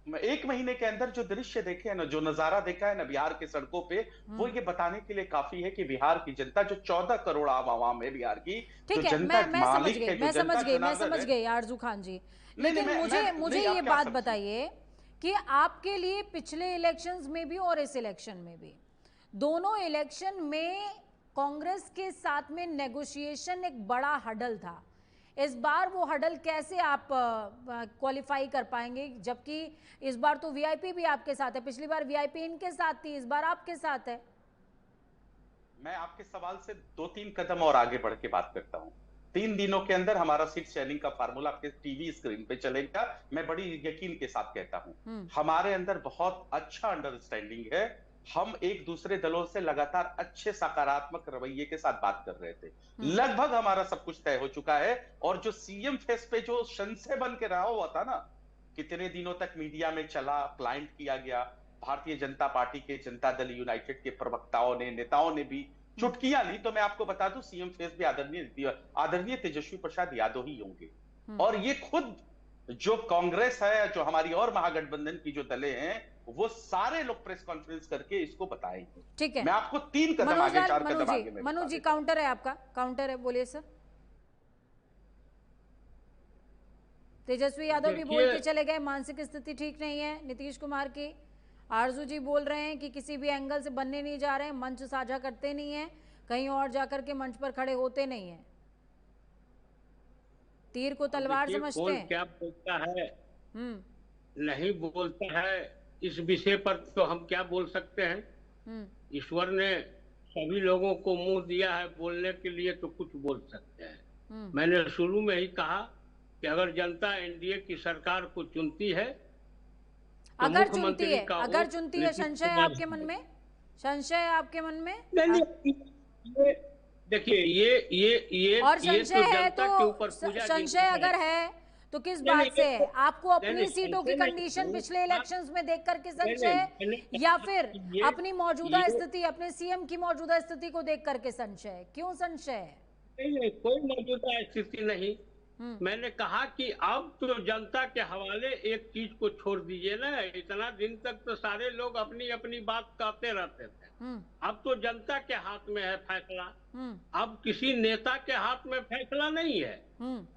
एक महीने के अंदर जो दृश्य देखे हैं ना, जो नजारा देखा है ना बिहार के सड़कों पे, वो ये बताने के लिए काफी है कि बिहार की जनता जो 14 करोड़ आवाम है बिहार की, ठीक है, मैं समझ गई आरजू खान जी। लेकिन मुझे ये बात बताइए कि आपके लिए पिछले इलेक्शंस में भी और इस इलेक्शन में भी, दोनों इलेक्शन में कांग्रेस के साथ में नेगोशिएशन एक बड़ा हडल था। इस बार वो हडल कैसे आप क्वालिफाई कर पाएंगे, जबकि इस बार तो वीआईपी भी आपके साथ है। पिछली बार वीआईपी इनके साथ थी, इस बार आपके साथ है। मैं आपके सवाल से 2-3 कदम और आगे बढ़ के बात करता हूं। 3 दिनों के अंदर हमारा सीट शेयरिंग का फार्मूला आपके टीवी स्क्रीन पे चलेगा। मैं बड़ी यकीन के साथ कहता हूं, हमारे अंदर बहुत अच्छा अंडरस्टैंडिंग है। हम एक दूसरे दलों से लगातार अच्छे सकारात्मक रवैये के साथ बात कर रहे थे। लगभग हमारा सब कुछ तय हो चुका है। और जो सीएम फेस पे जो संशय बन के रहा हुआ था ना, कितने दिनों तक मीडिया में चला, प्लांट किया गया, भारतीय जनता पार्टी के, जनता दल यूनाइटेड के प्रवक्ताओं ने, नेताओं ने भी चुटकियां ली। तो मैं आपको बता दूं, सीएम फेस भी आदरणीय तेजस्वी प्रसाद यादव ही होंगे। और ये खुद जो कांग्रेस है, जो हमारी और महागठबंधन की जो दलें हैं, वो सारे लोग प्रेस कॉन्फ्रेंस करके इसको बताएंगे। ठीक है, मैं आपको 3 कदम आगे, 4 कदम आगे। मनोज जी, काउंटर है आपका, काउंटर है, बोलिए सर। तेजस्वी यादव भी बोल के चले गए मानसिक स्थिति ठीक नहीं है नीतीश कुमार की। आरजू जी बोल रहे हैं कि किसी भी एंगल से बनने नहीं जा रहे हैं, मंच साझा करते नहीं है, कहीं और जाकर के मंच पर खड़े होते नहीं है, तीर को तलवार समझते हैं। क्या बोलता है नहीं बोलता है, इस विषय पर तो हम क्या बोल सकते हैं। ईश्वर ने सभी लोगों को मुंह दिया है बोलने के लिए, तो कुछ बोल सकते हैं। मैंने शुरू में ही कहा कि अगर जनता एनडीए की सरकार को चुनती है, तो अगर चुनती है, संशय है आपके मन में? संशय है आपके मन में? नहीं, देखिए ये और संशय है तो ऊपर संशय अगर है तो किस नहीं, बात से नहीं, है? आपको अपनी नहीं, सीटों की नहीं, नहीं, कंडीशन नहीं, पिछले इलेक्शंस में देख करके संशय नहीं, है, नहीं, या फिर ये- अपनी मौजूदा ये- स्थिति, अपने सीएम की मौजूदा स्थिति को देख करके संशय है? क्यों संशय है? नहीं, कोई मौजूदा स्थिति नहीं। मैंने कहा कि अब तो जनता के हवाले एक चीज को छोड़ दीजिए ना। इतना दिन तक तो सारे लोग अपनी अपनी बात कहते रहते थे। अब तो जनता के हाथ में है फैसला। अब किसी नेता के हाथ में फैसला नहीं है।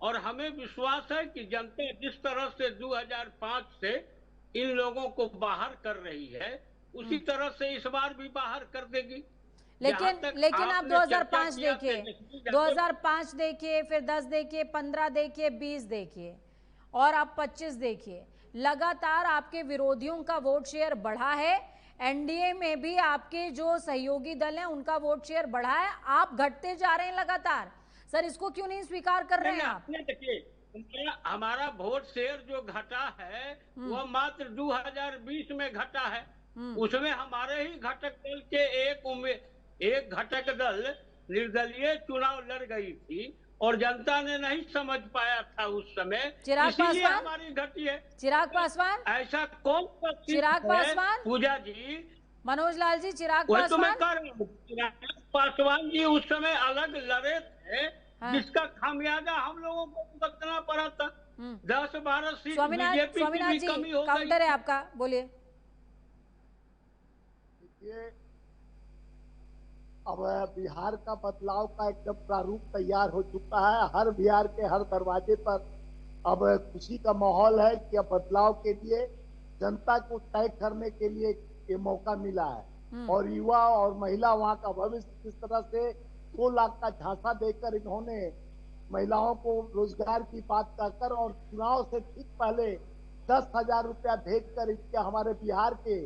और हमें विश्वास है कि जनता जिस तरह से 2005 से इन लोगों को बाहर कर रही है, उसी तरह से इस बार भी बाहर कर देगी। लेकिन आप 2005 देखिए, 2005 देखिए, फिर 10 देखिए, 15 देखिए, 20 देखिए और अब 25 देखिए। लगातार आपके विरोधियों का वोट शेयर बढ़ा है। एनडीए में भी आपके जो सहयोगी दल हैं उनका वोट शेयर बढ़ा है। आप घटते जा रहे हैं लगातार। सर, इसको क्यों नहीं स्वीकार कर रहे हैं आप? देखिए, हमारा वोट शेयर जो घटा है वह मात्र 2020 में घटा है। उसमें हमारे ही घटक दल के एक घटक दल निर्दलीय चुनाव लड़ गई थी और जनता ने नहीं समझ पाया था उस समय, इसीलिए हमारी घटी है। चिराग पासवान, ऐसा कौन सा चिराग पासवान, पूजा जी, मनोज लाल जी, चिराग पासवान, तो मैं कह रहा हूं, चिराग पासवान जी उस समय अलग लड़े थे। हाँ। जिसका खामियाजा हम लोगों को भुगतना पड़ा था। 10-12 सीट बीजेपी की भी कमी हो गई। काउंटर है आपका, बोलिए। ये अब बिहार का बदलाव का एकदम प्रारूप तैयार हो चुका है। हर बिहार के हर दरवाजे पर अब खुशी का माहौल है कि अब बदलाव के लिए जनता को तय करने के लिए ये मौका मिला है। और युवा और महिला वहां का भविष्य किस तरह से 2 लाख का झांसा देकर इन्होंने महिलाओं को रोजगार की बात कहकर और चुनाव से ठीक पहले 10,000 रुपया भेजकर इसके हमारे बिहार के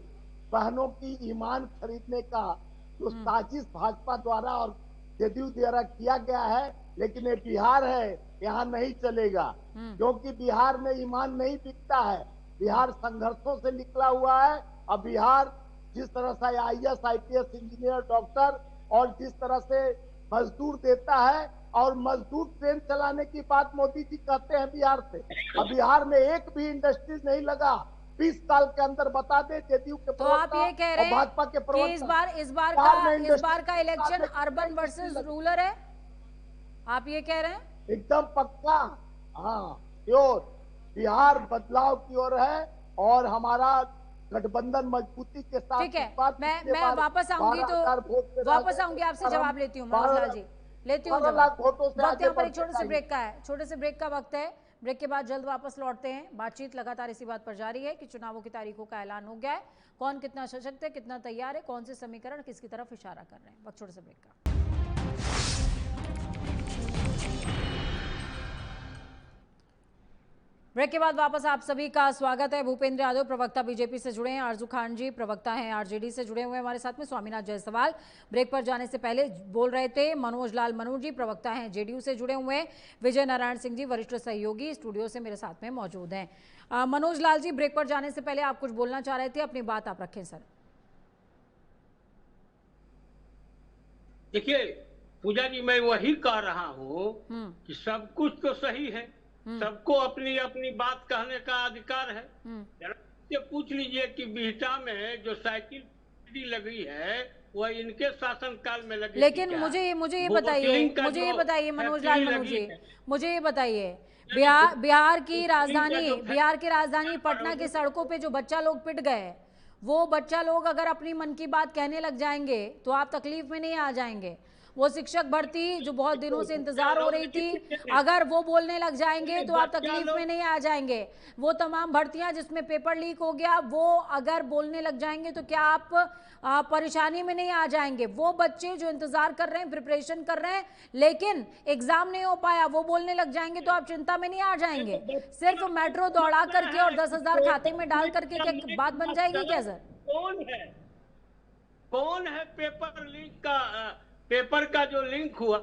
बहनों की ईमान खरीदने का जो साजिश भाजपा द्वारा और जेडीयू द्वारा किया गया है। लेकिन ये बिहार है, यहाँ नहीं चलेगा, क्योंकि बिहार में ईमान नहीं बिकता है। बिहार संघर्षों से निकला हुआ है। अब बिहार जिस तरह से IAS, IPS, इंजीनियर, डॉक्टर और जिस तरह से मजदूर देता है, और मजदूर ट्रेन चलाने की बात मोदी जी कहते हैं बिहार से। अब बिहार में एक भी इंडस्ट्रीज नहीं लगा। 20 साल के अंदर बता दे जेडीयू के तो आप ये कह रहे हैं भाजपा के कि इस बार का इलेक्शन अर्बन वर्सेस रूरल है? आप ये कह रहे हैं? एकदम पक्का, हाँ प्योर। बिहार बदलाव की ओर है और हमारा गठबंधन मजबूती के साथ। ठीक है, मैं वापस आऊंगी तो वापस आऊंगी, आपसे जवाब लेती हूँ मनोज लाल जी, लेती हूँ जवाब। वक्त यहाँ पर एक छोटे से ब्रेक का है, छोटे से ब्रेक का वक्त है। ब्रेक के बाद जल्द वापस लौटते हैं। बातचीत लगातार इसी बात पर जारी है कि चुनावों की तारीखों का ऐलान हो गया है। कौन कितना सशक्त है, कितना तैयार है, कौन से समीकरण किसकी तरफ इशारा कर रहे हैं। वक्त छोटे से ब्रेक का। ब्रेक के बाद वापस आप सभी का स्वागत है। भूपेंद्र यादव प्रवक्ता बीजेपी से जुड़े हैं, आरजू खान जी प्रवक्ता हैं आरजेडी से जुड़े हुए हैं हमारे साथ में, स्वामीनाथ जायसवाल ब्रेक पर जाने से पहले बोल रहे थे, मनोज लाल मनू जी प्रवक्ता हैं जेडीयू से जुड़े हुए हैं, विजय नारायण सिंह जी वरिष्ठ सहयोगी स्टूडियो से मेरे साथ में मौजूद हैं। मनोज लाल जी, ब्रेक पर जाने से पहले आप कुछ बोलना चाह रहे थे, अपनी बात आप रखें सर। देखिए पूजा जी, मैं वही कह रहा हूँ कि सब कुछ तो सही है, सबको अपनी अपनी बात कहने का अधिकार है। जरा पूछ लीजिए कि बिहटा में जो साइकिल लगी है वह इनके शासनकाल में लगी, लेकिन मुझे ये बताइए मनोज लाल मनोज जी, मुझे ये बताइए, बिहार की राजधानी पटना की सड़कों पे जो बच्चा लोग पिट गए, वो बच्चा लोग अगर अपनी मन की बात कहने लग जाएंगे तो आप तकलीफ में नहीं आ जाएंगे? वो शिक्षक भर्ती जो बहुत दिनों से इंतजार हो रही थी, अगर वो बोलने लग जाएंगे तो आप तकलीफ में नहीं आ जाएंगे? वो तमाम भर्तियां जिसमें पेपर लीक हो गया, वो अगर बोलने लग जाएंगे तो क्या आप परेशानी में नहीं आ जाएंगे? वो बच्चे जो इंतजार कर रहे हैं, प्रिपरेशन कर रहे हैं, लेकिन एग्जाम नहीं हो पाया, वो बोलने लग जाएंगे तो आप चिंता में नहीं आ जाएंगे? सिर्फ मेट्रो दौड़ा करके और 10,000 खाते में डाल करके क्या बात बन जाएगी क्या सर? कौन है पेपर का जो लिंक हुआ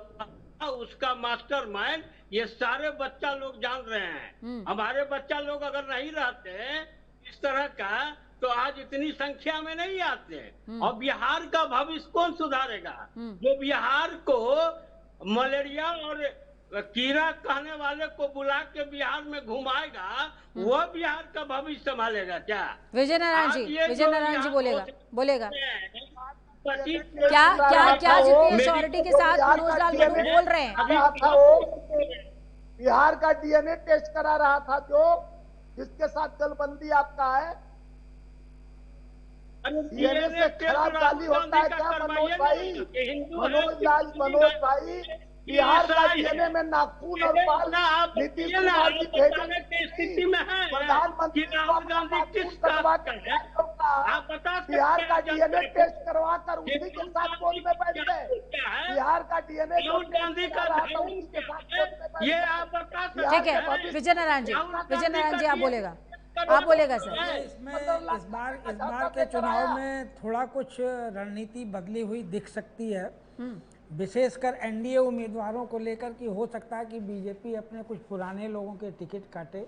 उसका मास्टरमाइंड? ये सारे बच्चा लोग जान रहे हैं। हमारे बच्चा लोग अगर नहीं रहते इस तरह का तो आज इतनी संख्या में नहीं आते। और बिहार का भविष्य कौन सुधारेगा? जो बिहार को मलेरिया और कीड़ा कहने वाले को बुला के बिहार में घुमाएगा, वो बिहार का भविष्य संभालेगा क्या? विजय नारायण जी, विजय नारायण जी बोलेगा क्या जितनी श्योरिटी के साथ मनोज लाल मनु बोल रहे हैं? बिहार का डीएनए टेस्ट करा रहा था जो जिसके साथ जलबंदी आपका है, डीएनए से खराब गाली होता है क्या मनोज भाई? मनोज भाई, बिहार का डीएनए में नाखून और बाल नीतीश कुमार जी भेजे स्थिति में है प्रधानमंत्री राहुल गांधी किस बिहार का डीएनए टेस्ट करवा कर उसी के साथ बोल में बैठ गए। बिहार का डीएनए राहुल गांधी का ये आप बता सकते? ठीक है विजय नारायण जी आप बोलेगा सर। इसमें इस बार के चुनाव में थोड़ा कुछ रणनीति बदली हुई दिख सकती है, विशेषकर एनडीए उम्मीदवारों को लेकर कि हो सकता है कि बीजेपी अपने कुछ पुराने लोगों के टिकट काटे,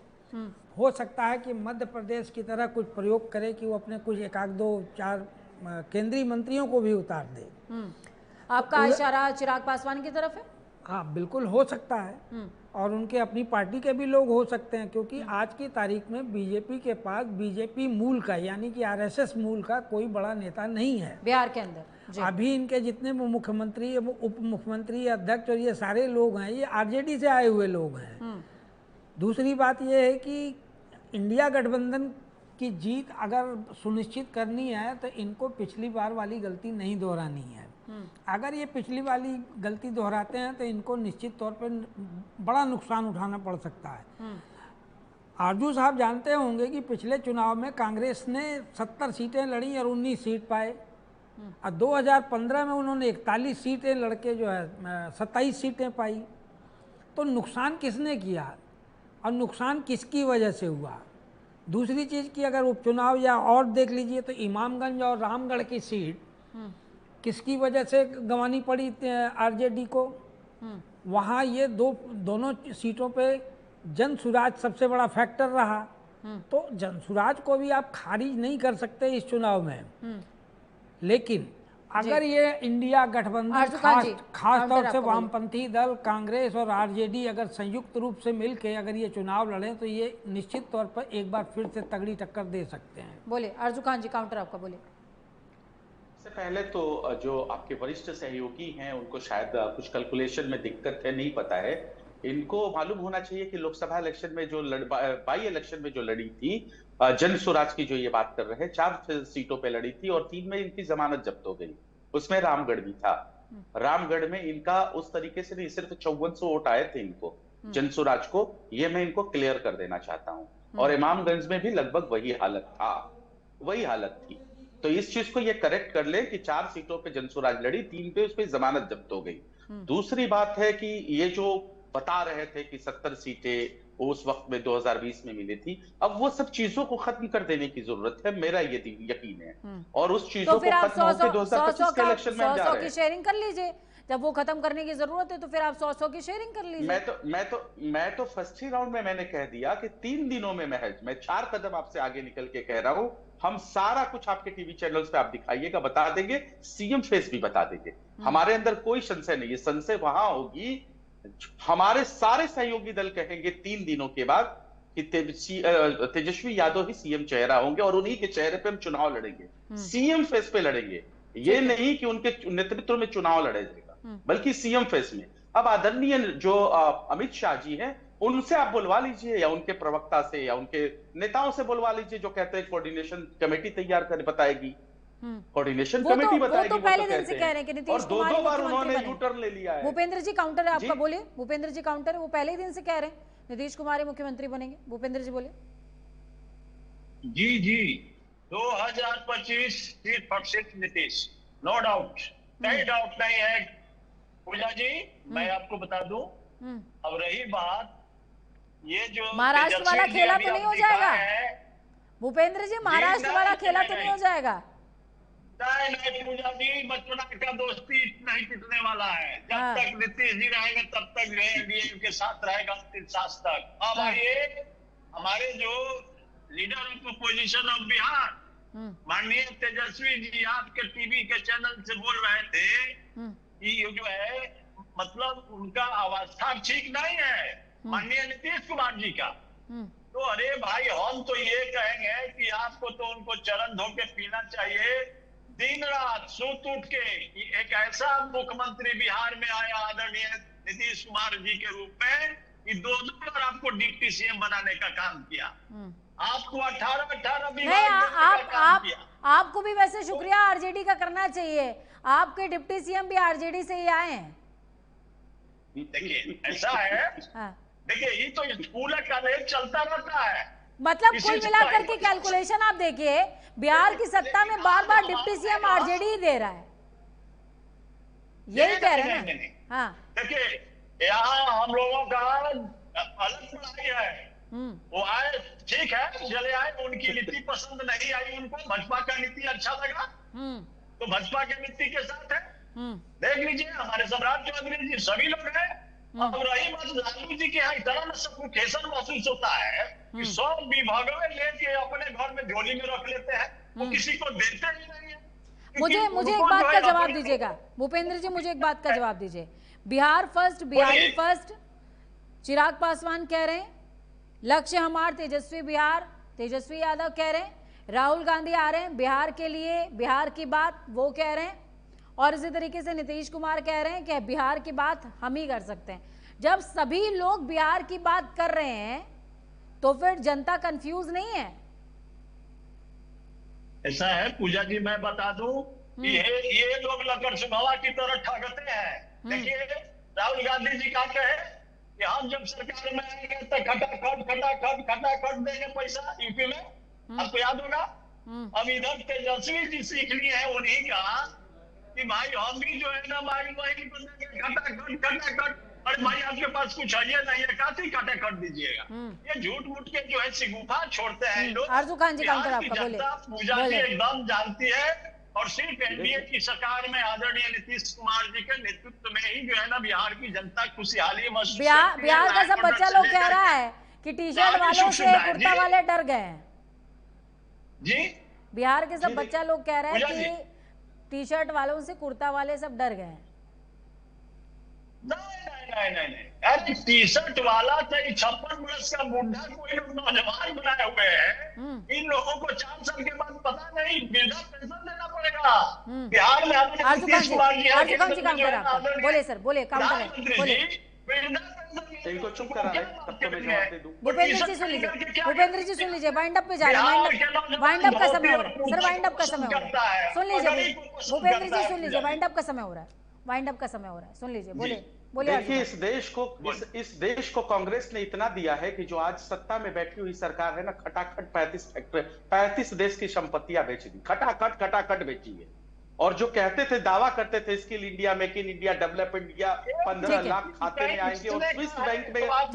हो सकता है कि मध्य प्रदेश की तरह कुछ प्रयोग करे कि वो अपने कुछ 1-2-4 केंद्रीय मंत्रियों को भी उतार दे। आपका इशारा चिराग पासवान की तरफ है? हाँ बिल्कुल हो सकता है, और उनके अपनी पार्टी के भी लोग हो सकते हैं, क्योंकि आज की तारीख में बीजेपी के पास बीजेपी मूल का यानी कि आरएसएस मूल का कोई बड़ा नेता नहीं है बिहार के अंदर। अभी इनके जितने मुख्यमंत्री, उप मुख्यमंत्री, अध्यक्ष और ये सारे लोग हैं, ये आरजेडी से आए हुए लोग हैं। दूसरी बात ये है कि इंडिया गठबंधन की जीत अगर सुनिश्चित करनी है तो इनको पिछली बार वाली गलती नहीं दोहरानी है। अगर ये पिछली वाली गलती दोहराते हैं तो इनको निश्चित तौर पर बड़ा नुकसान उठाना पड़ सकता है। आरजू साहब जानते होंगे कि पिछले चुनाव में कांग्रेस ने 70 सीटें लड़ी और 19 सीट पाए, और 2015 में उन्होंने 41 सीटें लड़के जो है 27 सीटें पाई। तो नुकसान किसने किया और नुकसान किसकी वजह से हुआ? दूसरी चीज़ की अगर उपचुनाव या और देख लीजिए तो इमामगंज और रामगढ़ की सीट किसकी वजह से गंवानी पड़ी आरजेडी को? वहाँ ये दोनों सीटों पे जनसुराज सबसे बड़ा फैक्टर रहा। तो जनसुराज को भी आप खारिज नहीं कर सकते इस चुनाव में। लेकिन अगर ये इंडिया गठबंधन खास तौर से वामपंथी दल कांग्रेस और आरजेडी अगर संयुक्त रूप से मिलकर अगर ये चुनाव लड़े तो ये निश्चित तौर पर एक बार फिर से तगड़ी टक्कर दे सकते हैं। बोले अर्जुन खान जी, काउंटर आपका। बोले सबसे पहले तो जो आपके वरिष्ठ सहयोगी हैं उनको शायद कुछ कैलकुलेशन में दिक्कत है, नहीं पता है। इनको मालूम होना चाहिए कि लोकसभा इलेक्शन में जो बाई इलेक्शन में जो लड़ी थी जन स्वराज की जो ये बात कर रहे हैं, 4 सीटों पे लड़ी थी और 3 में इनकी जमानत जब्त हो गई। उसमें रामगढ़ भी था। रामगढ़ में इनका उस तरीके से नहीं, सिर्फ 5400 वोट आए थे इनको जन स्वराज को, ये मैं इनको क्लियर कर देना चाहता हूं। और इमामगंज में भी लगभग वही हालत थी। तो इस चीज को ये करेक्ट कर ले कि 4 सीटों पे जन स्वराज लड़ी, 3 पे उस पर जमानत जब्त हो गई। दूसरी बात है कि ये जो बता रहे थे कि 70 सीटें उस वक्त में 2020 में मिली थी, अब वो सब चीजों को खत्म कर देने की जरूरत है, मेरा ये यकीन है। और उस चीजों को खत्म होकर 2025 के इलेक्शन में जा रहे हैं। 100 की शेयरिंग कर लीजिए, जब वो खत्म करने की जरूरत है तो फिर आप 100 की शेयरिंग कर लीजिए। मैं तो फर्स्ट ही राउंड में मैंने कह दिया कि 3 दिनों में मैं 4 कदम आपसे आगे निकल के कह रहा हूं, हम सारा कुछ आपके टीवी चैनल्स पे आप दिखाइएगा, बता देंगे, सीएम फेस भी बता देंगे। हमारे अंदर कोई संशय नहीं है। संशय वहां होगी, हमारे सारे सहयोगी दल कहेंगे 3 दिनों के बाद कि तेजस्वी यादव ही सीएम चेहरा होंगे और उन्हीं के चेहरे पे हम चुनाव लड़ेंगे, सीएम फेस पे लड़ेंगे। ये नहीं कि उनके नेतृत्व में चुनाव लड़ा जाएगा, बल्कि सीएम फेस में। अब आदरणीय जो अमित शाह जी हैं, उनसे आप बुलवा लीजिए, या उनके प्रवक्ता से या उनके नेताओं से बुलवा लीजिए, जो कहते हैं कोऑर्डिनेशन कमेटी तैयार कर बताएगी, कोऑर्डिनेशन कमेटी बताएगी। वो तो पहले दिन से कह रहे हैं कि नीतीश कुमार 2 बार उन्होंने यू टर्न ले लिया है। भूपेंद्र जी काउंटर है आपका, बोले। भूपेंद्र जी काउंटर है, वो पहले ही दिन से कह रहे हैं नीतीश कुमार ही मुख्यमंत्री बनेंगे। भूपेंद्र जी बोले। जी 2025 सीट पर सीट नीतीश, नो डाउट, कोई डाउट नहीं है। पूजा जी मैं आपको बता दूं, अब रही बात ये जो महाराष्ट्र वाला खेला तो नहीं हो जाएगा भूपेंद्र जी? महाराष्ट्र वाला खेला तो नहीं हो जाएगा? नहीं पूजा जी, बचपना का दोस्ती नहीं टूटने वाला है। जब तक नीतीश जी रहेंगे तब तक एनडीए के साथ रहेगा 3 साल तक। अब आइए हमारे जो leader of opposition of Bihar माननीय तेजस्वी जी आपके टीवी के चैनल से बोल रहे थे कि ये जो है मतलब उनका अवस्था ठीक नहीं है माननीय नीतीश कुमार जी का। तो अरे भाई हम तो ये कहेंगे कि आपको तो उनको चरण धो के पीना चाहिए। दिन रात सोच उठ के एक ऐसा मुख्यमंत्री बिहार में आया आदरणीय नीतीश कुमार जी के रूप में कि 2 बार आपको डिप्टी सीएम बनाने का काम किया। आपको 18 नहीं, आपको भी वैसे शुक्रिया आरजेडी का करना चाहिए। आपके डिप्टी सीएम भी आरजेडी से ही आए हैं। देखिए ऐसा है, देखिए ये तो पूरा कॉलेज चलता रहता है। मतलब कुल मिलाकर के कैलकुलेशन आप देखिए, बिहार की सत्ता में बार बार डिप्टी सीएम आरजेडी ही दे रहा है, यही कह रहे हैं ना। हाँ देखिए यहाँ हम लोगों का अलग पढ़ाई है, वो आए ठीक है, चले आए, उनकी नीति पसंद नहीं आई उनको, भाजपा का नीति अच्छा लगा तो भाजपा की नीति के साथ है। देख लीजिए हमारे सम्राट चौधरी जी सभी लोग हैं। अब रही बात लालू जी के यहाँ इतना ना सफोकेशन महसूस होता है कि सब विभागों में लेके अपने घर में झोली में रख लेते हैं, वो किसी को देते ही नहीं है। मुझे एक बात का जवाब दीजिएगा भूपेंद्र जी, मुझे एक बात का जवाब दीजिए। बिहार फर्स्ट, बिहारी फर्स्ट चिराग पासवान कह रहे हैं, लक्ष्य हमार तेजस्वी बिहार तेजस्वी यादव कह रहे हैं, राहुल गांधी आ रहे हैं बिहार के लिए, बिहार की बात वो कह रहे हैं, और इसी तरीके से नीतीश कुमार कह रहे हैं कि बिहार की बात हम ही कर सकते हैं। जब सभी लोग बिहार की बात कर रहे हैं तो फिर जनता कंफ्यूज नहीं है? ऐसा है पूजा जी, मैं बता दूं कि ये लोग लकर सुगवा की तरह ठगते हैं। देखिए राहुल गांधी जी का कहे कि हम जब सरकार में आएंगे तो खटाखट देंगे पैसा यूपी में, आपको याद होगा। अब इधर तेजस्वी जी सीख लिए हैं उन्हीं का कि भाई हम भी जो है ना भाई वही खटाखट, अरे भाई आपके पास कुछ है नहीं है, काफी खटाखट दीजिएगा। ये झूठ मूठ के जो है सिगुफा छोड़ते हैं लोग। आरजू खान जी काउंटर आपका, बोले। पूजा जी एकदम जानती है, और सिर्फ एनडीए की सरकार में आदरणीय नीतीश कुमार जी के नेतृत्व में ही जो है ना बिहार की जनता खुशहाली महसूस। बिहार का सब बच्चा लोग कह रहा है कि टी शर्ट वालों से कुर्ता वाले डर गए हैं जी। बिहार के सब बच्चा लोग कह रहे हैं कि टी शर्ट वालों से कुर्ता वाले सब डर गए हैं। नहीं, अरे टी शर्ट वाला तो 56 वर्ष का बुढ़ा कोई लोग नौजवान बनाए हुए हैं। इन लोगों को 4 साल के बाद पता नहीं वृद्धा पेंशन देना पड़ेगा। बिहार में नीतीश कुमार जी बोले सर, बोले काउंटर बोले। इनको चुप करा दे, तब तो मैं जवाब दे दूं। भूपेंद्र जी सुन लीजिए, भूपेंद्र जी सुन लीजिए, वाइंड अप पे जा रहे हैं, वाइंड अप का समय हो रहा है सर, वाइंड अप का समय हो रहा है, सुन लीजिए भूपेंद्र जी, सुन लीजिए, वाइंड अप का समय हो रहा है, वाइंड अप का समय हो रहा है, सुन लीजिए, बोले। देखिए इस देश को कांग्रेस ने इतना दिया है कि जो आज सत्ता में बैठी हुई सरकार है ना, खटाखट 35 देश की संपत्तियां बेच दी, खटाखट बेची है। और जो कहते थे, दावा करते थे skill India, make in India, develop India, 15 lakh खाते में आएंगे, और स्विस बैंक में आप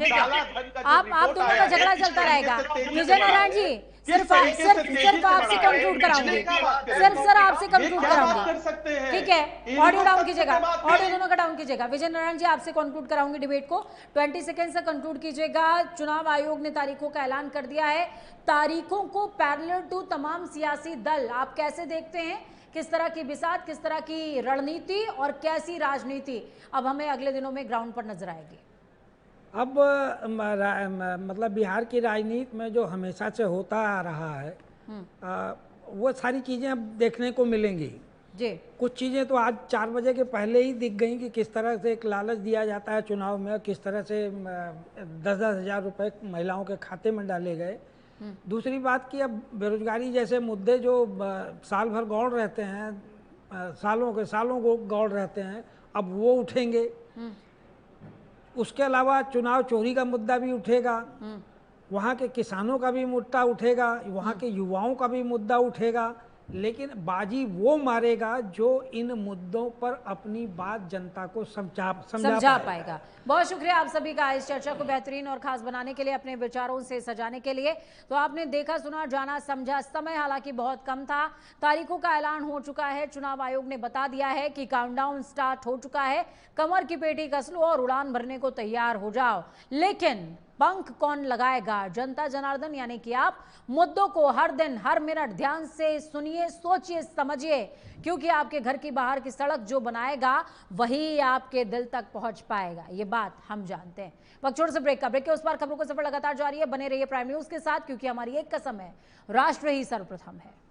दोनों का झगड़ा चलता रहेगा। विजय नारायण जी सिर्फ आपसे कंक्लूड कराऊंगी, सर आपसे कंक्लूड कराऊंगी, ठीक है। ऑडियो डाउन कीजिएगा, ऑडियो दोनों का डाउन कीजिएगा। विजय नारायण जी आपसे कंक्लूड कराऊंगी डिबेट को, 20 सेकेंड से कंक्लूड कीजिएगा। चुनाव आयोग ने तारीखों का ऐलान कर दिया है, तारीखों को पैरेलल टू तमाम सियासी दल, आप कैसे देखते हैं? किस तरह की बिसात, किस तरह की रणनीति और कैसी राजनीति अब हमें अगले दिनों में ग्राउंड पर नजर आएगी? अब मतलब बिहार की राजनीति में जो हमेशा से होता आ रहा है वो सारी चीज़ें अब देखने को मिलेंगी जी। कुछ चीज़ें तो आज 4 बजे के पहले ही दिख गई कि किस तरह से एक लालच दिया जाता है चुनाव में, किस तरह से 10-10 हज़ार रुपये महिलाओं के खाते में डाले गए। दूसरी बात कि अब बेरोजगारी जैसे मुद्दे जो साल भर गौड़ रहते हैं, सालों को गौड़ रहते हैं, अब वो उठेंगे। उसके अलावा चुनाव चोरी का मुद्दा भी उठेगा, वहाँ के किसानों का भी मुद्दा उठेगा, वहाँ के युवाओं का भी मुद्दा उठेगा, लेकिन बाजी वो मारेगा जो इन मुद्दों पर अपनी बात जनता को समझा पाएगा। बहुत शुक्रिया आप सभी का इस चर्चा को बेहतरीन और खास बनाने के लिए, अपने विचारों से सजाने के लिए। तो आपने देखा, सुना, जाना, समझा। समय हालांकि बहुत कम था, तारीखों का ऐलान हो चुका है, चुनाव आयोग ने बता दिया है कि काउंटडाउन स्टार्ट हो चुका है, कमर की पेटी कस लो और उड़ान भरने को तैयार हो जाओ। लेकिन पंख कौन लगाएगा? जनता जनार्दन यानी कि आप मुद्दों को हर दिन हर मिनट ध्यान से सुनिए, सोचिए, समझिए, क्योंकि आपके घर की बाहर की सड़क जो बनाएगा वही आपके दिल तक पहुंच पाएगा। ये बात हम जानते हैं। वक्त छोड़ से ब्रेक के उस पार खबरों का सफर लगातार जारी है। बने रहिए प्राइम न्यूज के साथ, क्योंकि हमारी एक कसम है, राष्ट्र ही सर्वप्रथम है।